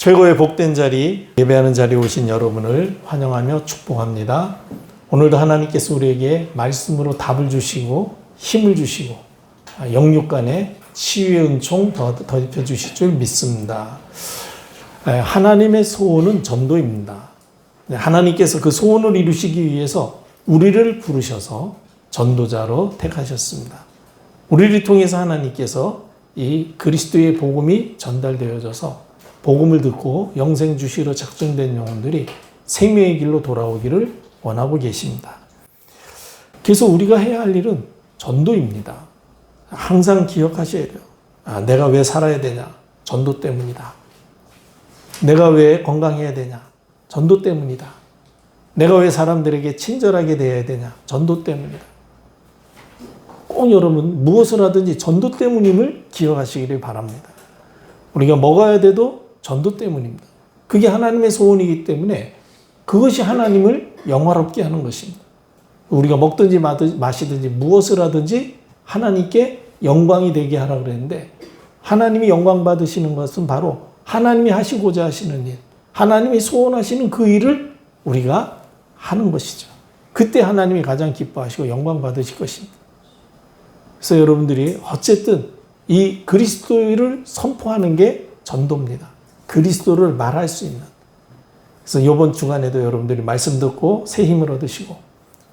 최고의 복된 자리, 예배하는 자리에 오신 여러분을 환영하며 축복합니다. 오늘도 하나님께서 우리에게 말씀으로 답을 주시고 힘을 주시고 영육간에 치유의 은총 더입혀 주실 줄 믿습니다. 하나님의 소원은 전도입니다. 하나님께서 그 소원을 이루시기 위해서 우리를 부르셔서 전도자로 택하셨습니다. 우리를 통해서 하나님께서 이 그리스도의 복음이 전달되어져서 복음을 듣고 영생 주시러 작정된 영혼들이 생명의 길로 돌아오기를 원하고 계십니다. 그래서 우리가 해야 할 일은 전도입니다. 항상 기억하셔야 돼요. 내가 왜 살아야 되냐? 전도 때문이다. 내가 왜 건강해야 되냐? 전도 때문이다. 내가 왜 사람들에게 친절하게 대해야 되냐? 전도 때문이다. 꼭 여러분 무엇을 하든지 전도 때문임을 기억하시기를 바랍니다. 우리가 먹어야 돼도 전도 때문입니다. 그게 하나님의 소원이기 때문에 그것이 하나님을 영화롭게 하는 것입니다. 우리가 먹든지 마시든지 무엇을 하든지 하나님께 영광이 되게 하라 그랬는데 하나님이 영광 받으시는 것은 바로 하나님이 하시고자 하시는 일, 하나님이 소원하시는 그 일을 우리가 하는 것이죠. 그때 하나님이 가장 기뻐하시고 영광 받으실 것입니다. 그래서 여러분들이 어쨌든 이 그리스도를 선포하는 게 전도입니다. 그리스도를 말할 수 있는. 그래서 이번 주간에도 여러분들이 말씀 듣고 새 힘을 얻으시고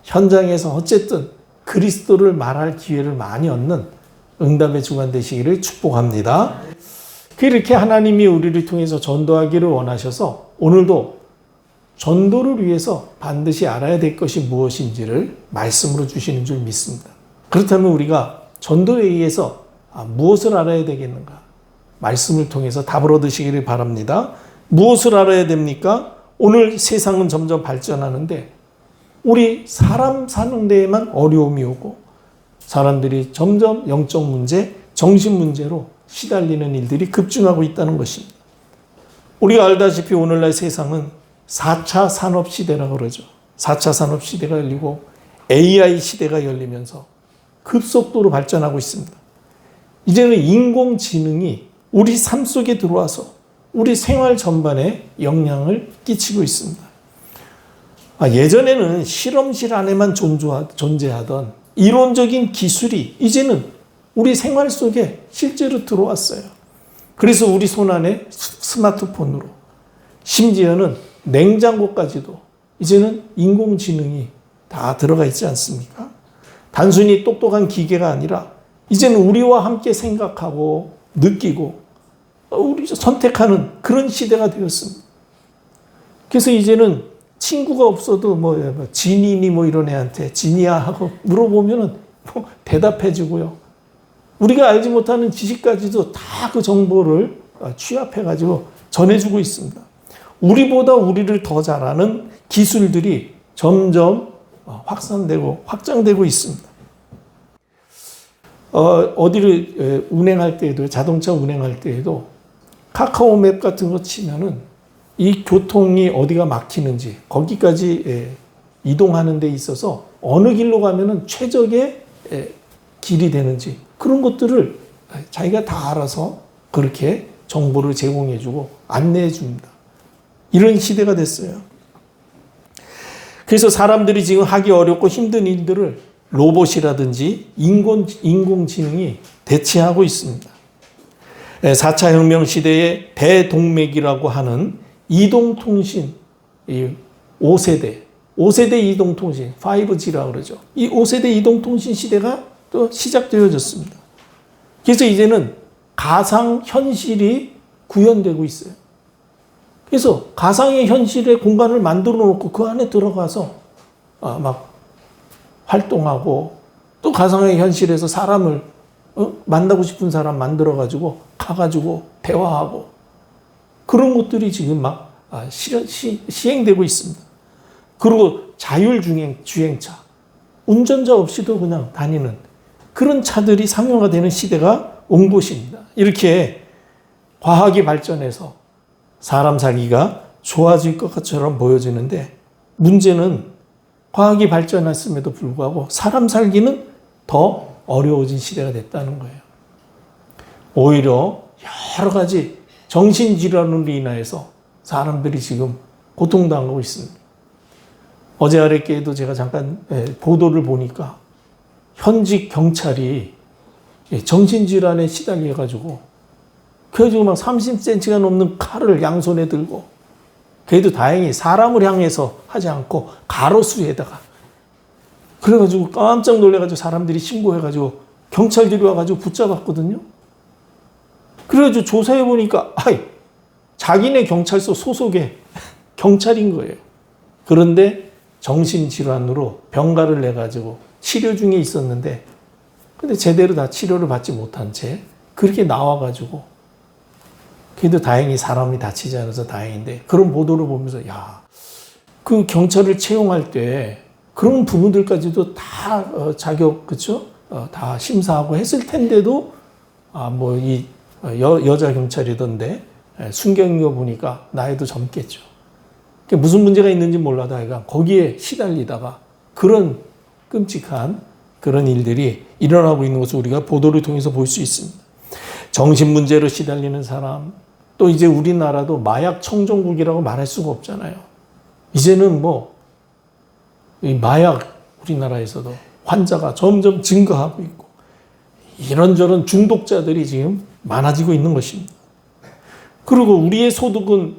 현장에서 어쨌든 그리스도를 말할 기회를 많이 얻는 응답의 주간 되시기를 축복합니다. 그렇게 하나님이 우리를 통해서 전도하기를 원하셔서 오늘도 전도를 위해서 반드시 알아야 될 것이 무엇인지를 말씀으로 주시는 줄 믿습니다. 그렇다면 우리가 전도에 의해서 무엇을 알아야 되겠는가? 말씀을 통해서 답을 얻으시기를 바랍니다. 무엇을 알아야 됩니까? 오늘 세상은 점점 발전하는데 우리 사람 사는 데에만 어려움이 오고 사람들이 점점 영적 문제, 정신 문제로 시달리는 일들이 급증하고 있다는 것입니다. 우리가 알다시피 오늘날 세상은 4차 산업시대라고 그러죠. 4차 산업시대가 열리고 AI 시대가 열리면서 급속도로 발전하고 있습니다. 이제는 인공지능이 우리 삶 속에 들어와서 우리 생활 전반에 영향을 끼치고 있습니다. 예전에는 실험실 안에만 존재하던 이론적인 기술이 이제는 우리 생활 속에 실제로 들어왔어요. 그래서 우리 손 안에 스마트폰으로 심지어는 냉장고까지도 이제는 인공지능이 다 들어가 있지 않습니까? 단순히 똑똑한 기계가 아니라 이제는 우리와 함께 생각하고 느끼고 우리 선택하는 그런 시대가 되었습니다. 그래서 이제는 친구가 없어도 진이니 이런 애한테 진이야 하고 물어보면은 대답해 주고요. 우리가 알지 못하는 지식까지도 다 그 정보를 취합해 가지고 전해주고 있습니다. 우리보다 우리를 더 잘하는 기술들이 점점 확산되고 확장되고 있습니다. 어디를 운행할 때에도 자동차 운행할 때에도 카카오맵 같은 거 치면은 이 교통이 어디가 막히는지 거기까지 이동하는 데 있어서 어느 길로 가면은 최적의 길이 되는지 그런 것들을 자기가 다 알아서 그렇게 정보를 제공해 주고 안내해 줍니다. 이런 시대가 됐어요. 그래서 사람들이 지금 하기 어렵고 힘든 일들을 로봇이라든지 인공지능이 대체하고 있습니다. 4차 혁명 시대의 대동맥이라고 하는 이동통신 5세대 이동통신 5G라고 그러죠. 이 5세대 이동통신 시대가 또 시작되어졌습니다. 그래서 이제는 가상현실이 구현되고 있어요. 그래서 가상의 현실의 공간을 만들어 놓고 그 안에 들어가서 막 활동하고 또 가상의 현실에서 사람을 만나고 싶은 사람 만들어가지고 가가지고 대화하고 그런 것들이 지금 막 시행되고 있습니다. 그리고 자율주행차 운전자 없이도 그냥 다니는 그런 차들이 상용화되는 시대가 온 것입니다. 이렇게 과학이 발전해서 사람 살기가 좋아질 것처럼 보여지는데 문제는 과학이 발전했음에도 불구하고 사람 살기는 더 어려워진 시대가 됐다는 거예요. 오히려 여러 가지 정신질환으로 인해서 사람들이 지금 고통당하고 있습니다. 어제 아랫게에도 제가 잠깐 보도를 보니까 현직 경찰이 정신질환에 시달려가지고 그래가지고 막 30cm가 넘는 칼을 양손에 들고, 그래도 다행히 사람을 향해서 하지 않고 가로수에다가, 그래가지고 깜짝 놀래가지고 사람들이 신고해가지고 경찰들이 와가지고 붙잡았거든요. 그래가지고 조사해보니까 자기네 경찰서 소속의 경찰인 거예요. 그런데 정신질환으로 병가를 내가지고 치료 중에 있었는데, 근데 제대로 다 치료를 받지 못한 채 그렇게 나와가지고, 그래도 다행히 사람이 다치지 않아서 다행인데, 그런 보도를 보면서 그 경찰을 채용할 때 그런 부분들까지도 다 자격, 그렇죠? 다 심사하고 했을 텐데도 여자 경찰이던데 순경인 거 보니까 나이도 젊겠죠. 무슨 문제가 있는지 몰라도 하여간 거기에 시달리다가 그런 끔찍한 그런 일들이 일어나고 있는 것을 우리가 보도를 통해서 볼 수 있습니다. 정신 문제로 시달리는 사람, 또 이제 우리나라도 마약 청정국이라고 말할 수가 없잖아요. 이제는 이 마약 우리나라에서도 환자가 점점 증가하고 있고 이런저런 중독자들이 지금 많아지고 있는 것입니다. 그리고 우리의 소득은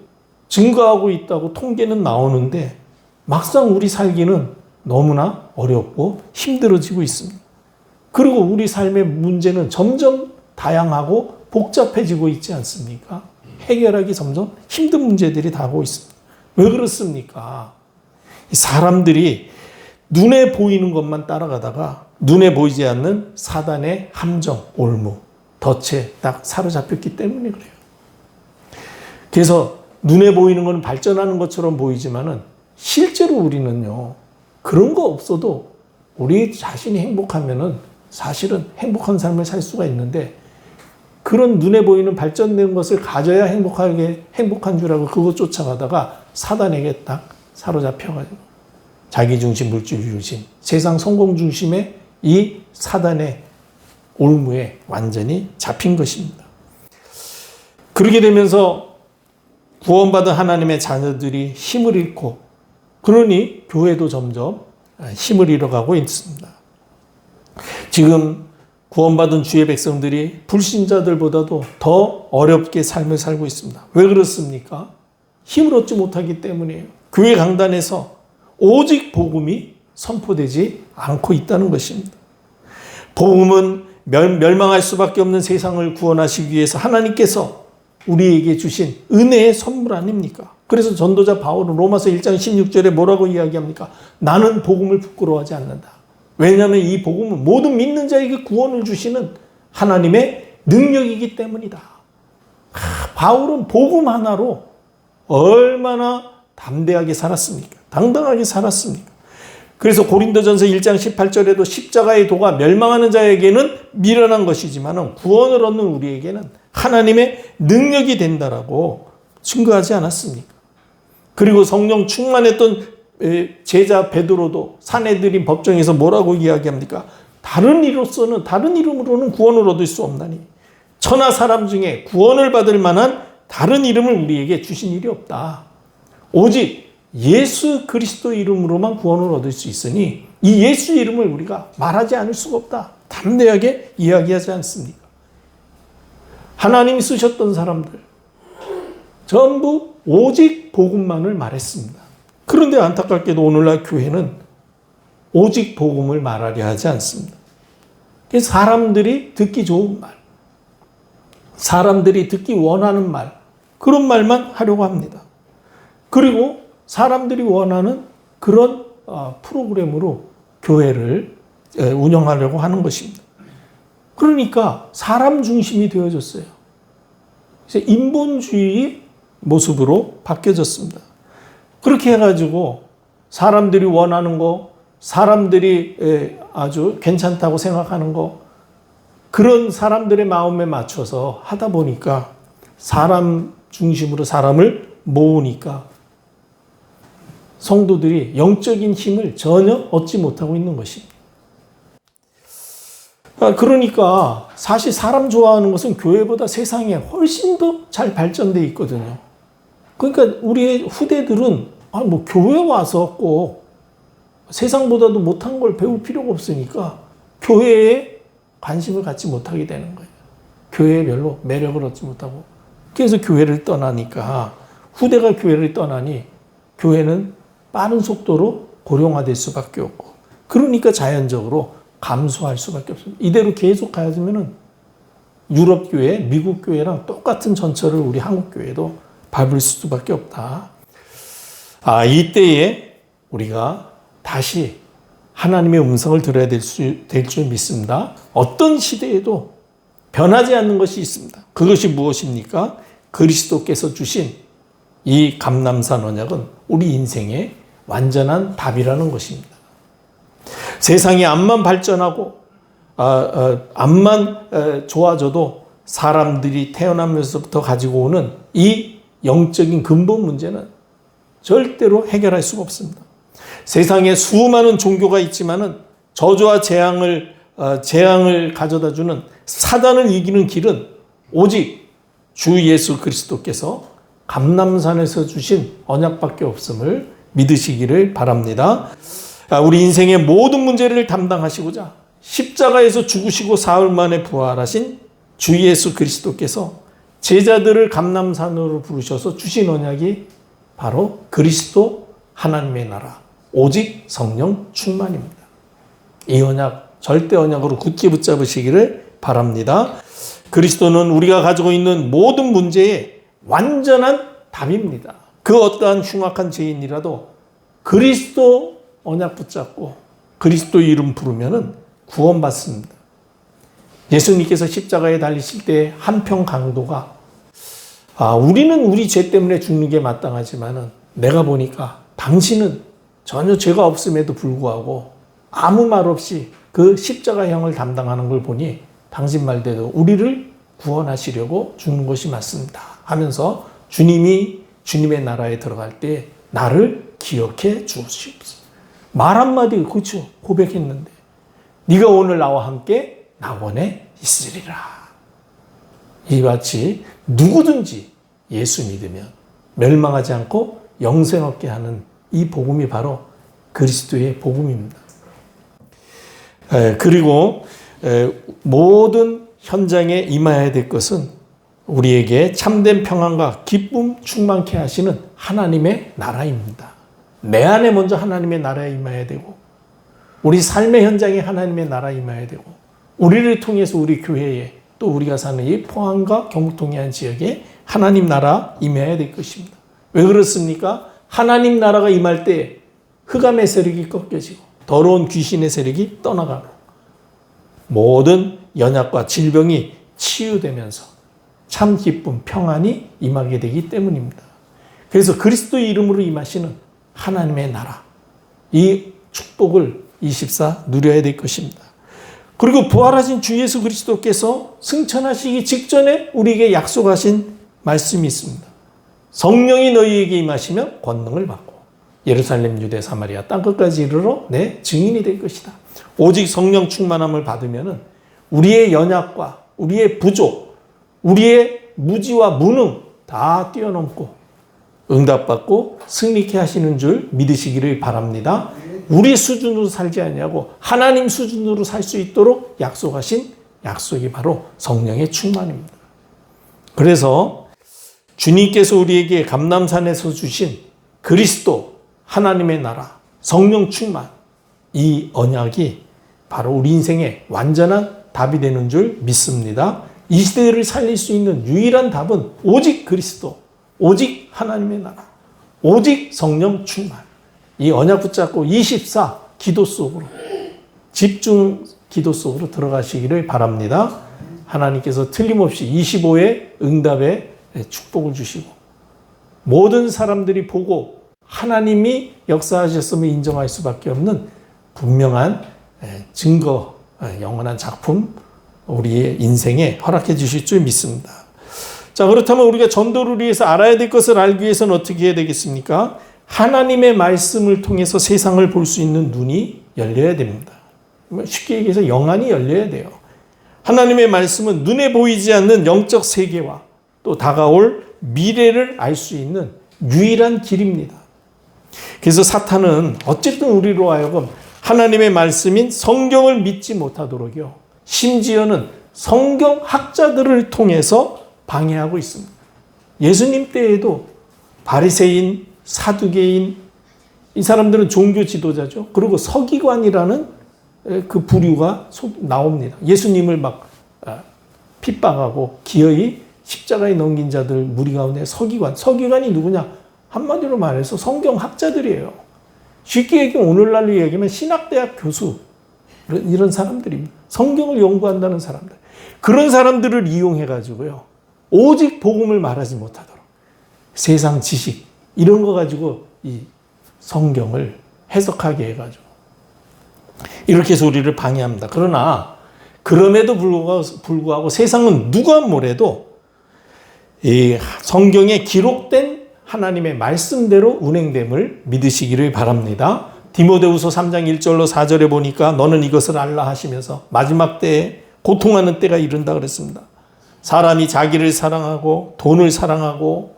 증가하고 있다고 통계는 나오는데 막상 우리 살기는 너무나 어렵고 힘들어지고 있습니다. 그리고 우리 삶의 문제는 점점 다양하고 복잡해지고 있지 않습니까? 해결하기 점점 힘든 문제들이 다가오고 있습니다. 왜 그렇습니까? 사람들이 눈에 보이는 것만 따라가다가 눈에 보이지 않는 사단의 함정, 올무, 덫에 딱 사로잡혔기 때문에 그래요. 그래서 눈에 보이는 건 발전하는 것처럼 보이지만은 실제로 우리는요, 그런 거 없어도 우리 자신이 행복하면은 사실은 행복한 삶을 살 수가 있는데, 그런 눈에 보이는 발전된 것을 가져야 행복한 줄 알고 그거 쫓아가다가 사단에게 딱 사로잡혀가지고 자기 중심, 물질 중심, 세상 성공 중심의 이 사단의 올무에 완전히 잡힌 것입니다. 그렇게 되면서 구원받은 하나님의 자녀들이 힘을 잃고, 그러니 교회도 점점 힘을 잃어가고 있습니다. 지금 구원받은 주의 백성들이 불신자들보다도 더 어렵게 삶을 살고 있습니다. 왜 그렇습니까? 힘을 얻지 못하기 때문이에요. 교회 강단에서 오직 복음이 선포되지 않고 있다는 것입니다. 복음은 멸망할 수밖에 없는 세상을 구원하시기 위해서 하나님께서 우리에게 주신 은혜의 선물 아닙니까? 그래서 전도자 바울은 로마서 1장 16절에 뭐라고 이야기합니까? 나는 복음을 부끄러워하지 않는다. 왜냐하면 이 복음은 모든 믿는 자에게 구원을 주시는 하나님의 능력이기 때문이다. 바울은 복음 하나로 얼마나 담대하게 살았습니까? 당당하게 살았습니까? 그래서 고린도전서 1장 18절에도 십자가의 도가 멸망하는 자에게는 미련한 것이지만 구원을 얻는 우리에게는 하나님의 능력이 된다라고 증거하지 않았습니까? 그리고 성령 충만했던 제자 베드로도 사내들인 법정에서 뭐라고 이야기합니까? 다른 이름으로는 구원을 얻을 수 없나니 천하 사람 중에 구원을 받을 만한 다른 이름을 우리에게 주신 일이 없다. 오직 예수 그리스도 이름으로만 구원을 얻을 수 있으니 이 예수 이름을 우리가 말하지 않을 수가 없다. 담대하게 이야기하지 않습니까? 하나님이 쓰셨던 사람들 전부 오직 복음만을 말했습니다. 그런데 안타깝게도 오늘날 교회는 오직 복음을 말하려 하지 않습니다. 사람들이 듣기 좋은 말, 사람들이 듣기 원하는 말, 그런 말만 하려고 합니다. 그리고 사람들이 원하는 그런 프로그램으로 교회를 운영하려고 하는 것입니다. 그러니까 사람 중심이 되어졌어요. 인본주의 모습으로 바뀌어졌습니다. 그렇게 해가지고 사람들이 원하는 거, 사람들이 아주 괜찮다고 생각하는 거, 그런 사람들의 마음에 맞춰서 하다 보니까 사람 중심으로 사람을 모으니까 성도들이 영적인 힘을 전혀 얻지 못하고 있는 것입니다. 그러니까 사실 사람 좋아하는 것은 교회보다 세상에 훨씬 더 잘 발전돼 있거든요. 그러니까 우리의 후대들은 뭐 교회 와서 꼭 세상보다도 못한 걸 배울 필요가 없으니까 교회에 관심을 갖지 못하게 되는 거예요. 교회에 별로 매력을 얻지 못하고. 그래서 교회를 떠나니까, 후대가 교회를 떠나니 교회는 빠른 속도로 고령화될 수밖에 없고, 그러니까 자연적으로 감소할 수밖에 없습니다. 이대로 계속 가야지면은 유럽 교회, 미국 교회랑 똑같은 전철을 우리 한국 교회도 밟을 수밖에 없다. 이때에 우리가 다시 하나님의 음성을 들어야 될 줄 믿습니다. 어떤 시대에도 변하지 않는 것이 있습니다. 그것이 무엇입니까? 그리스도께서 주신 이 감람산 언약은 우리 인생의 완전한 답이라는 것입니다. 세상이 암만 발전하고 암만 좋아져도 사람들이 태어나면서부터 가지고 오는 이 영적인 근본 문제는 절대로 해결할 수가 없습니다. 세상에 수많은 종교가 있지만은 저주와 재앙을 가져다 주는 사단을 이기는 길은 오직 주 예수 그리스도께서 감람산에서 주신 언약밖에 없음을 믿으시기를 바랍니다. 우리 인생의 모든 문제를 담당하시고자 십자가에서 죽으시고 사흘 만에 부활하신 주 예수 그리스도께서 제자들을 감람산으로 부르셔서 주신 언약이 바로 그리스도 하나님의 나라, 오직 성령 충만입니다. 이 언약, 절대 언약으로 굳게 붙잡으시기를 바랍니다. 그리스도는 우리가 가지고 있는 모든 문제의 완전한 답입니다. 그 어떠한 흉악한 죄인이라도 그리스도 언약 붙잡고 그리스도 이름 부르면은 구원받습니다. 예수님께서 십자가에 달리실 때 한평 강도가 우리는 우리 죄 때문에 죽는 게 마땅하지만은 내가 보니까 당신은 전혀 죄가 없음에도 불구하고 아무 말 없이 그 십자가형을 담당하는 걸 보니 당신 말대로 우리를 구원하시려고 죽는 것이 맞습니다 하면서 주님의 나라에 들어갈 때 나를 기억해 주시옵소서. 말 한마디 그렇죠. 고백했는데 네가 오늘 나와 함께 낙원에 있으리라. 이같이 누구든지 예수 믿으면 멸망하지 않고 영생 얻게 하는 이 복음이 바로 그리스도의 복음입니다. 그리고 모든 현장에 임해야 될 것은 우리에게 참된 평안과 기쁨 충만케 하시는 하나님의 나라입니다. 내 안에 먼저 하나님의 나라에 임해야 되고 우리 삶의 현장에 하나님의 나라에 임해야 되고 우리를 통해서 우리 교회에 또 우리가 사는 이 포항과 경북 동해안 지역에 하나님 나라 임해야 될 것입니다. 왜 그렇습니까? 하나님 나라가 임할 때 흑암의 세력이 꺾여지고 더러운 귀신의 세력이 떠나가고 모든 연약과 질병이 치유되면서 참 기쁨, 평안이 임하게 되기 때문입니다. 그래서 그리스도의 이름으로 임하시는 하나님의 나라, 이 축복을 24 누려야 될 것입니다. 그리고 부활하신 주 예수 그리스도께서 승천하시기 직전에 우리에게 약속하신 말씀이 있습니다. 성령이 너희에게 임하시면 권능을 받고 예루살렘, 유대, 사마리아 땅끝까지 이르러 내 증인이 될 것이다. 오직 성령 충만함을 받으면 우리의 연약과 우리의 부족, 우리의 무지와 무능 다 뛰어넘고 응답받고 승리케 하시는 줄 믿으시기를 바랍니다. 우리 수준으로 살지 않냐고 하나님 수준으로 살 수 있도록 약속하신 약속이 바로 성령의 충만입니다. 그래서 주님께서 우리에게 감람산에서 주신 그리스도 하나님의 나라 성령 충만 이 언약이 바로 우리 인생의 완전한 답이 되는 줄 믿습니다. 이 시대를 살릴 수 있는 유일한 답은 오직 그리스도, 오직 하나님의 나라, 오직 성령 충만. 이 언약 붙잡고 24 기도 속으로 집중 기도 속으로 들어가시기를 바랍니다. 하나님께서 틀림없이 25의 응답의 축복을 주시고 모든 사람들이 보고 하나님이 역사하셨음을 인정할 수밖에 없는 분명한 증거, 영원한 작품 우리의 인생에 허락해 주실 줄 믿습니다. 자, 그렇다면 우리가 전도를 위해서 알아야 될 것을 알기 위해서는 어떻게 해야 되겠습니까? 하나님의 말씀을 통해서 세상을 볼 수 있는 눈이 열려야 됩니다. 쉽게 얘기해서 영안이 열려야 돼요. 하나님의 말씀은 눈에 보이지 않는 영적 세계와 또 다가올 미래를 알 수 있는 유일한 길입니다. 그래서 사탄은 어쨌든 우리로 하여금 하나님의 말씀인 성경을 믿지 못하도록요, 심지어는 성경학자들을 통해서 방해하고 있습니다. 예수님 때에도 바리새인, 사두개인, 이 사람들은 종교 지도자죠. 그리고 서기관이라는 그 부류가 나옵니다. 예수님을 막 핍박하고 기어이 십자가에 넘긴 자들 무리 가운데 서기관이 누구냐? 한마디로 말해서 성경학자들이에요. 쉽게 얘기하면 오늘날로 얘기하면 신학대학 교수, 이런 사람들입니다. 성경을 연구한다는 사람들. 그런 사람들을 이용해가지고요, 오직 복음을 말하지 못하도록 세상 지식 이런 거 가지고 이 성경을 해석하게 해가지고 이렇게 해서 우리를 방해합니다. 그러나 그럼에도 불구하고 세상은 누가 뭐래도 이 성경에 기록된 하나님의 말씀대로 운행됨을 믿으시기를 바랍니다. 디모데후서 3장 1절로 4절에 보니까 너는 이것을 알라 하시면서 마지막 때에 고통하는 때가 이른다 그랬습니다. 사람이 자기를 사랑하고 돈을 사랑하고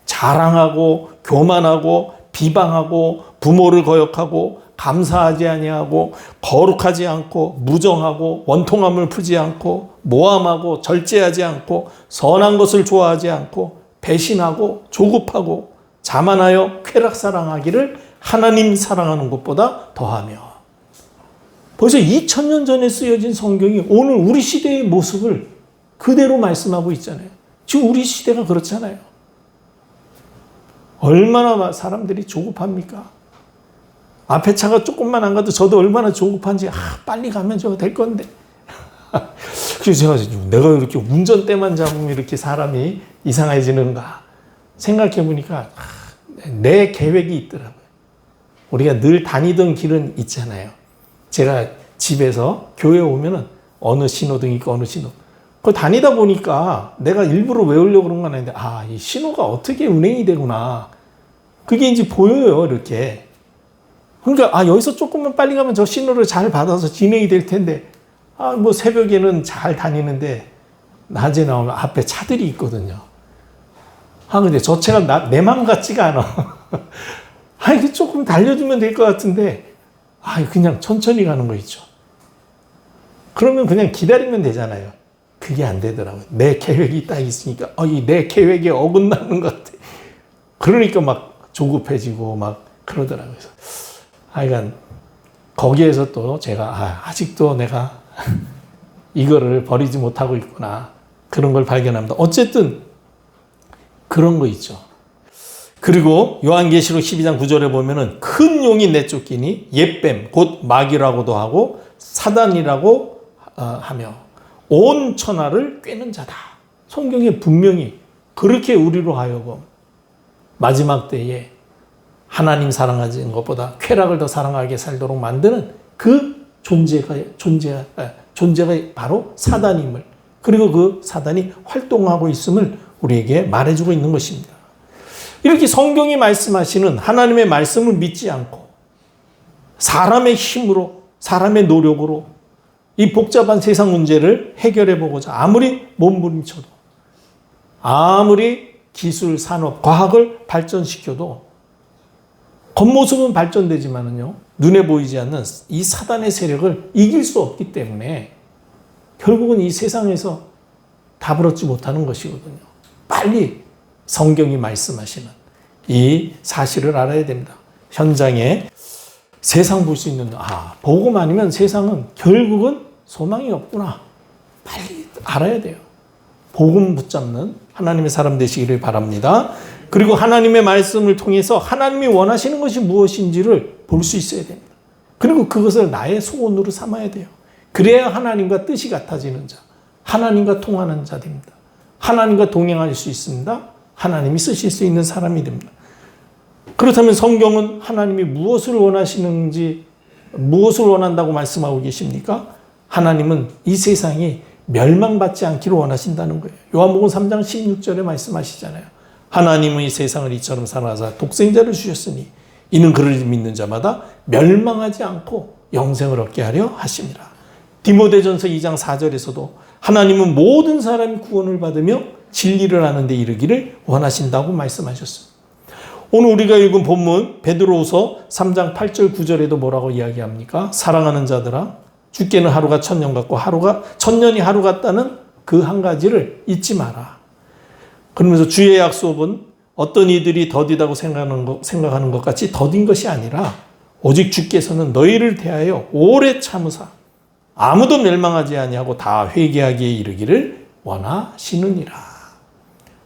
자랑하고 교만하고 비방하고 부모를 거역하고 감사하지 아니하고 거룩하지 않고 무정하고 원통함을 풀지 않고 모함하고 절제하지 않고 선한 것을 좋아하지 않고 배신하고 조급하고 자만하여 쾌락 사랑하기를 하나님 사랑하는 것보다 더하며. 벌써 2000년 전에 쓰여진 성경이 오늘 우리 시대의 모습을 그대로 말씀하고 있잖아요. 지금 우리 시대가 그렇잖아요. 얼마나 사람들이 조급합니까? 앞에 차가 조금만 안 가도 저도 얼마나 조급한지, 빨리 가면 저거 될 건데. 그래서 내가 이렇게 운전대만 잡으면 이렇게 사람이 이상해지는가 생각해 보니까 내 계획이 있더라고요. 우리가 늘 다니던 길은 있잖아요. 제가 집에서 교회 오면은 어느 신호등이 있고 어느 신호. 그걸 다니다 보니까 내가 일부러 외우려고 그런 건 아닌데, 이 신호가 어떻게 운행이 되구나. 그게 이제 보여요, 이렇게. 그러니까, 여기서 조금만 빨리 가면 저 신호를 잘 받아서 진행이 될 텐데, 뭐 새벽에는 잘 다니는데, 낮에 나오면 앞에 차들이 있거든요. 근데 저 차가 내 맘 같지가 않아. 조금 달려주면 될 것 같은데, 그냥 천천히 가는 거 있죠. 그러면 그냥 기다리면 되잖아요. 그게 안 되더라고요. 내 계획이 딱 있으니까, 내 계획에 어긋나는 것 같아. 그러니까 막 조급해지고 막 그러더라고요. 그러니까 거기에서 또 제가 아직도 내가 이거를 버리지 못하고 있구나. 그런 걸 발견합니다. 어쨌든 그런 거 있죠. 그리고 요한계시록 12장 9절에 보면은 큰 용이 내쫓기니 옛뱀 곧 마귀라고도 하고 사단이라고 하며 온 천하를 꿰는 자다. 성경에 분명히 그렇게 우리로 하여금 마지막 때에 하나님 사랑하는 것보다 쾌락을 더 사랑하게 살도록 만드는 그 존재가 바로 사단임을, 그리고 그 사단이 활동하고 있음을 우리에게 말해주고 있는 것입니다. 이렇게 성경이 말씀하시는 하나님의 말씀을 믿지 않고 사람의 힘으로, 사람의 노력으로 이 복잡한 세상 문제를 해결해 보고자 아무리 몸부림쳐도, 아무리 기술, 산업, 과학을 발전시켜도 겉모습은 발전되지만은요, 눈에 보이지 않는 이 사단의 세력을 이길 수 없기 때문에 결국은 이 세상에서 답을 얻지 못하는 것이거든요. 빨리 성경이 말씀하시는 이 사실을 알아야 됩니다. 현장에 세상 볼 수 있는, 복음 아니면 세상은 결국은 소망이 없구나. 빨리 알아야 돼요. 복음 붙잡는 하나님의 사람 되시기를 바랍니다. 그리고 하나님의 말씀을 통해서 하나님이 원하시는 것이 무엇인지를 볼 수 있어야 됩니다. 그리고 그것을 나의 소원으로 삼아야 돼요. 그래야 하나님과 뜻이 같아지는 자, 하나님과 통하는 자 됩니다. 하나님과 동행할 수 있습니다. 하나님이 쓰실 수 있는 사람이 됩니다. 그렇다면 성경은 하나님이 무엇을 원하시는지, 무엇을 원한다고 말씀하고 계십니까? 하나님은 이 세상이 멸망받지 않기를 원하신다는 거예요. 요한복음 3장 16절에 말씀하시잖아요. 하나님은 이 세상을 이처럼 사랑하사 독생자를 주셨으니 이는 그를 믿는 자마다 멸망하지 않고 영생을 얻게 하려 하심이라. 디모데전서 2장 4절에서도 하나님은 모든 사람이 구원을 받으며 진리를 아는 데 이르기를 원하신다고 말씀하셨습니다. 오늘 우리가 읽은 본문 베드로후서 3장 8절 9절에도 뭐라고 이야기합니까? 사랑하는 자들아, 주께는 하루가 천년 같고 하루가 천년이 하루 같다는 그 한 가지를 잊지 마라. 그러면서 주의 약속은 어떤 이들이 더디다고 생각하는 것 같이 더딘 것이 아니라 오직 주께서는 너희를 대하여 오래 참으사 아무도 멸망하지 아니하고 다 회개하기에 이르기를 원하시느니라.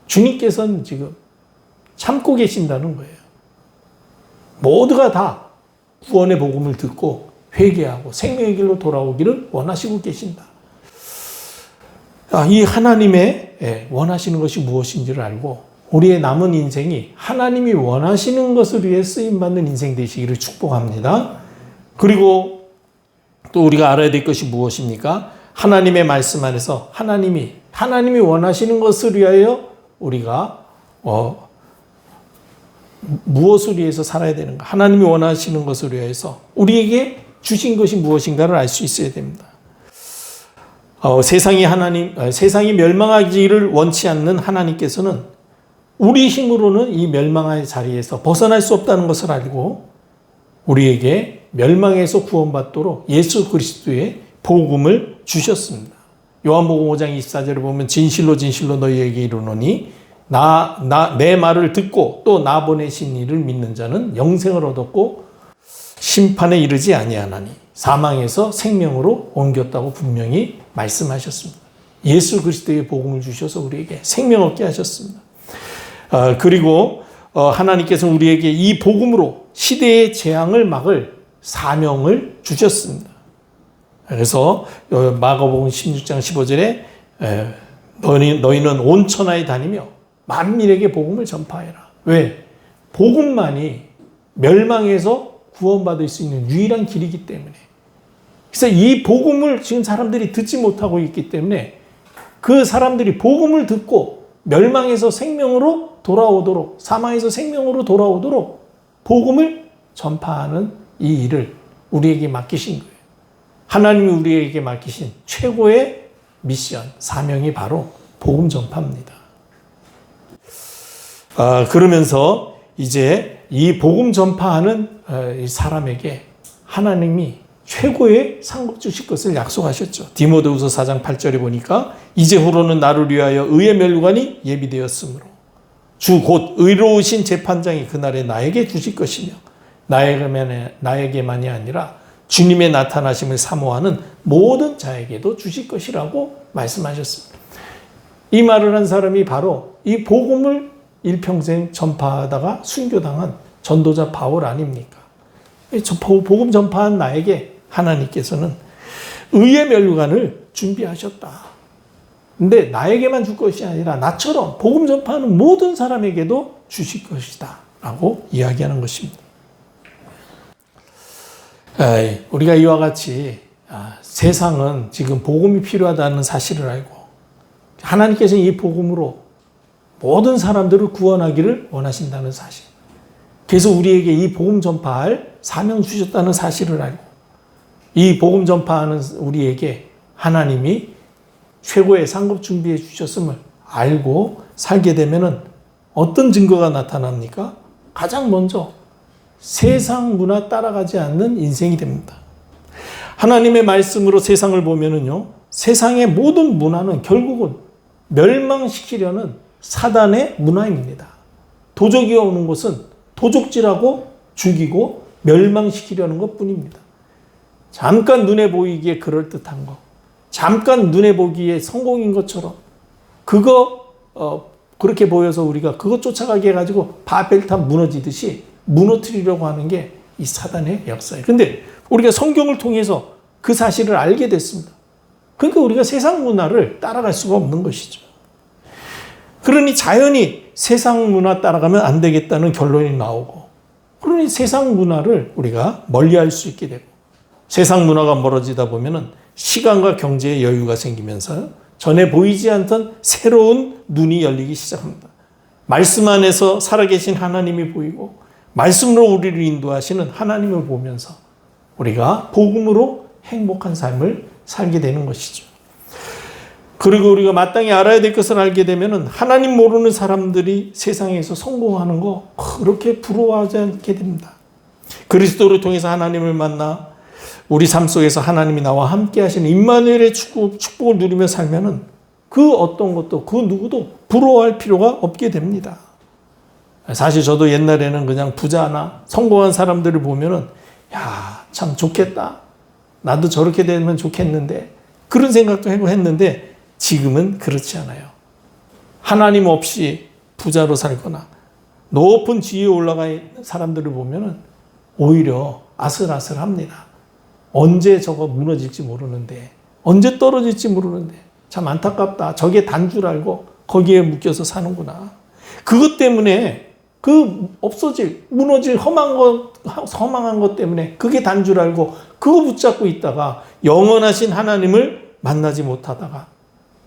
주님께서는 지금 참고 계신다는 거예요. 모두가 다 구원의 복음을 듣고 회개하고 생명의 길로 돌아오기를 원하시고 계신다. 이 하나님의 원하시는 것이 무엇인지를 알고 우리의 남은 인생이 하나님이 원하시는 것을 위해 쓰임받는 인생 되시기를 축복합니다. 그리고 또 우리가 알아야 될 것이 무엇입니까? 하나님의 말씀 안에서 하나님이 원하시는 것을 위하여 우리가 무엇을 위해서 살아야 되는가? 하나님이 원하시는 것을 위해서 우리에게 주신 것이 무엇인가를 알 수 있어야 됩니다. 세상이 멸망하기를 원치 않는 하나님께서는 우리 힘으로는 이 멸망의 자리에서 벗어날 수 없다는 것을 알고 우리에게 멸망에서 구원받도록 예수 그리스도의 복음을 주셨습니다. 요한복음 5장 24절을 보면 진실로 진실로 너희에게 이르노니 내 말을 듣고 또 나 보내신 이를 믿는 자는 영생을 얻었고 심판에 이르지 아니하나니 사망에서 생명으로 옮겼다고 분명히 말씀하셨습니다. 예수 그리스도의 복음을 주셔서 우리에게 생명 얻게 하셨습니다. 그리고 하나님께서는 우리에게 이 복음으로 시대의 재앙을 막을 사명을 주셨습니다. 그래서 마가복음 16장 15절에 너희는 온 천하에 다니며 만민에게 복음을 전파해라. 왜? 복음만이 멸망에서 구원받을 수 있는 유일한 길이기 때문에. 그래서 이 복음을 지금 사람들이 듣지 못하고 있기 때문에 그 사람들이 복음을 듣고 멸망에서 생명으로 돌아오도록, 사망에서 생명으로 돌아오도록 복음을 전파하는 이 일을 우리에게 맡기신 거예요. 하나님이 우리에게 맡기신 최고의 미션, 사명이 바로 복음 전파입니다. 그러면서 이제 이 복음 전파하는 이 사람에게 하나님이 최고의 상급 주실 것을 약속하셨죠. 디모데후서 4장 8절에 보니까 이제후로는 나를 위하여 의의 멸관이 예비되었으므로 주 곧 의로우신 재판장이 그날에 나에게 주실 것이며 나에게만이 아니라 주님의 나타나심을 사모하는 모든 자에게도 주실 것이라고 말씀하셨습니다. 이 말을 한 사람이 바로 이 복음을 일평생 전파하다가 순교당한 전도자 바울 아닙니까? 복음 전파한 나에게 하나님께서는 의의 멸관을 준비하셨다. 근데 나에게만 줄 것이 아니라 나처럼 복음 전파하는 모든 사람에게도 주실 것이다 라고 이야기하는 것입니다. 우리가 이와 같이 세상은 지금 복음이 필요하다는 사실을 알고 하나님께서는 이 복음으로 모든 사람들을 구원하기를 원하신다는 사실, 그래서 우리에게 이 복음 전파할 사명 주셨다는 사실을 알고 이 복음 전파하는 우리에게 하나님이 최고의 상급 준비해 주셨음을 알고 살게 되면 어떤 증거가 나타납니까? 가장 먼저 세상 문화 따라가지 않는 인생이 됩니다. 하나님의 말씀으로 세상을 보면은요, 세상의 모든 문화는 결국은 멸망시키려는 사단의 문화입니다. 도적이 오는 것은 도적질하고 죽이고 멸망시키려는 것 뿐입니다. 잠깐 눈에 보이기에 그럴듯한 것, 잠깐 눈에 보기에 성공인 것처럼 그렇게 보여서 우리가 그거 쫓아가게 해가지고 바벨탑 무너지듯이 무너뜨리려고 하는 게 이 사단의 역사예요. 근데 우리가 성경을 통해서 그 사실을 알게 됐습니다. 그러니까 우리가 세상 문화를 따라갈 수가 없는 것이죠. 그러니 자연히 세상 문화 따라가면 안 되겠다는 결론이 나오고, 그러니 세상 문화를 우리가 멀리할 수 있게 되고, 세상 문화가 멀어지다 보면은 시간과 경제의 여유가 생기면서 전에 보이지 않던 새로운 눈이 열리기 시작합니다. 말씀 안에서 살아계신 하나님이 보이고 말씀으로 우리를 인도하시는 하나님을 보면서 우리가 복음으로 행복한 삶을 살게 되는 것이죠. 그리고 우리가 마땅히 알아야 될 것을 알게 되면은 하나님 모르는 사람들이 세상에서 성공하는 거 그렇게 부러워하지 않게 됩니다. 그리스도를 통해서 하나님을 만나 우리 삶 속에서 하나님이 나와 함께 하시는 임마누엘의 축복을 누리며 살면은 그 어떤 것도 그 누구도 부러워할 필요가 없게 됩니다. 사실 저도 옛날에는 그냥 부자나 성공한 사람들을 보면은 야, 참 좋겠다. 나도 저렇게 되면 좋겠는데 그런 생각도 하고 했는데 지금은 그렇지 않아요. 하나님 없이 부자로 살거나 높은 지위에 올라가 있는 사람들을 보면은 오히려 아슬아슬합니다. 언제 저거 무너질지 모르는데, 언제 떨어질지 모르는데 참 안타깝다. 저게 단 줄 알고 거기에 묶여서 사는구나. 그것 때문에 그 없어질, 무너질 허망한 것 때문에 그게 단 줄 알고 그거 붙잡고 있다가 영원하신 하나님을 만나지 못하다가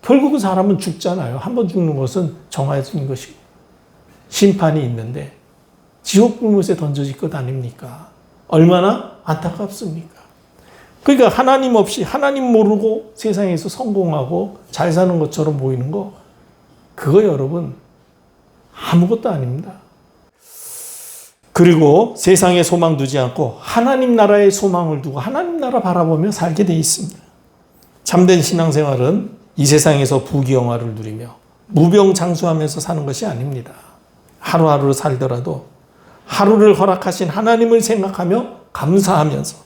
결국은 사람은 죽잖아요. 한번 죽는 것은 정해진 것이고 심판이 있는데 지옥 불못에 던져질 것 아닙니까? 얼마나 안타깝습니까? 그러니까 하나님 없이 하나님 모르고 세상에서 성공하고 잘 사는 것처럼 보이는 거 그거 여러분 아무것도 아닙니다. 그리고 세상에 소망 두지 않고 하나님 나라의 소망을 두고 하나님 나라 바라보며 살게 돼 있습니다. 참된 신앙생활은 이 세상에서 부귀영화를 누리며 무병장수하면서 사는 것이 아닙니다. 하루하루 살더라도 하루를 허락하신 하나님을 생각하며 감사하면서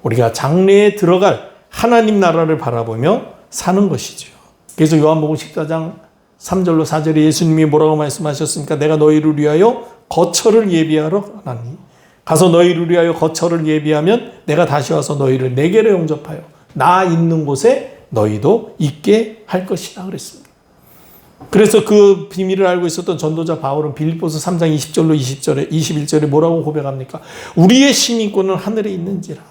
우리가 장래에 들어갈 하나님 나라를 바라보며 사는 것이죠. 그래서 요한복음 14장 3절로 4절에 예수님이 뭐라고 말씀하셨습니까? 내가 너희를 위하여 거처를 예비하러 가니 가서 너희를 위하여 거처를 예비하면 내가 다시 와서 너희를 내게로 영접하여 나 있는 곳에 너희도 있게 할 것이다 그랬습니다. 그래서 그 비밀을 알고 있었던 전도자 바울은 빌립보서 3장 20절로 21절에 뭐라고 고백합니까? 우리의 시민권은 하늘에 있는지라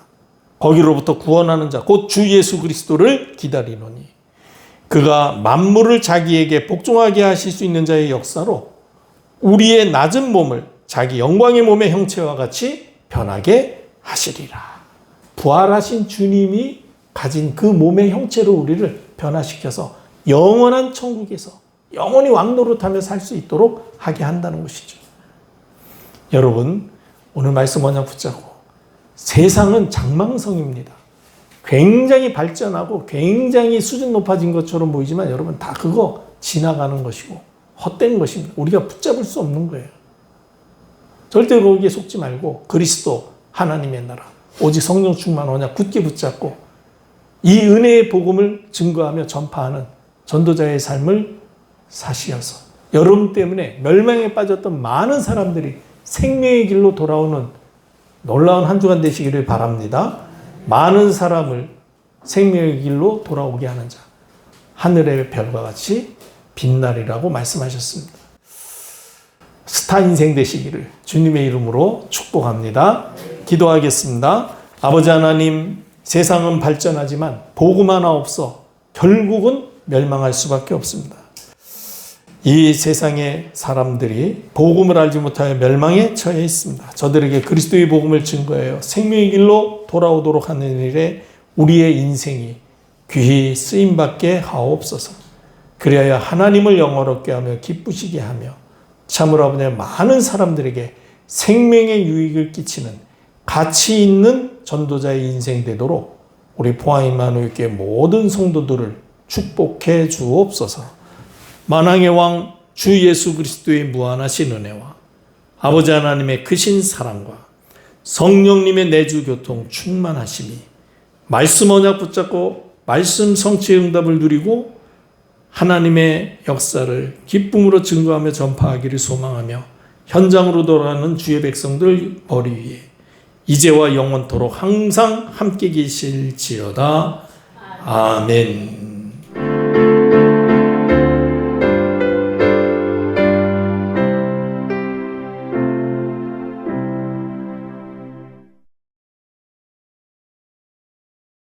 거기로부터 구원하는 자 곧 주 예수 그리스도를 기다리노니 그가 만물을 자기에게 복종하게 하실 수 있는 자의 역사로 우리의 낮은 몸을 자기 영광의 몸의 형체와 같이 변하게 하시리라. 부활하신 주님이 가진 그 몸의 형체로 우리를 변화시켜서 영원한 천국에서 영원히 왕노릇하며 살 수 있도록 하게 한다는 것이죠. 여러분 오늘 말씀 언약 붙잡고 세상은 장망성입니다. 굉장히 발전하고 굉장히 수준 높아진 것처럼 보이지만 여러분 다 그거 지나가는 것이고 헛된 것입니다. 우리가 붙잡을 수 없는 거예요. 절대 거기에 속지 말고 그리스도 하나님의 나라 오직 성령 충만 언약 굳게 붙잡고 이 은혜의 복음을 증거하며 전파하는 전도자의 삶을 사시어서 여러분 때문에 멸망에 빠졌던 많은 사람들이 생명의 길로 돌아오는 놀라운 한 주간 되시기를 바랍니다. 많은 사람을 생명의 길로 돌아오게 하는 자 하늘의 별과 같이 빛나리라고 말씀하셨습니다. 스타 인생 되시기를 주님의 이름으로 축복합니다. 기도하겠습니다. 아버지 하나님 세상은 발전하지만 복음 하나 없어 결국은 멸망할 수밖에 없습니다. 이 세상의 사람들이 복음을 알지 못하여 멸망에 처해 있습니다. 저들에게 그리스도의 복음을 증거하여 생명의 길로 돌아오도록 하는 일에 우리의 인생이 귀히 쓰임받게 하옵소서. 그리하여 하나님을 영화롭게 하며 기쁘시게 하며 참으로 아버지 많은 사람들에게 생명의 유익을 끼치는 가치 있는 전도자의 인생 되도록 우리 포항 임마누엘교회 모든 성도들을 축복해 주옵소서. 만왕의 왕 주 예수 그리스도의 무한하신 은혜와 아버지 하나님의 크신 사랑과 성령님의 내주 교통 충만하심이 말씀 언약 붙잡고 말씀 성취의 응답을 누리고 하나님의 역사를 기쁨으로 증거하며 전파하기를 소망하며 현장으로 돌아가는 주의 백성들 머리 위에 이제와 영원토록 항상 함께 계실지어다. 아멘.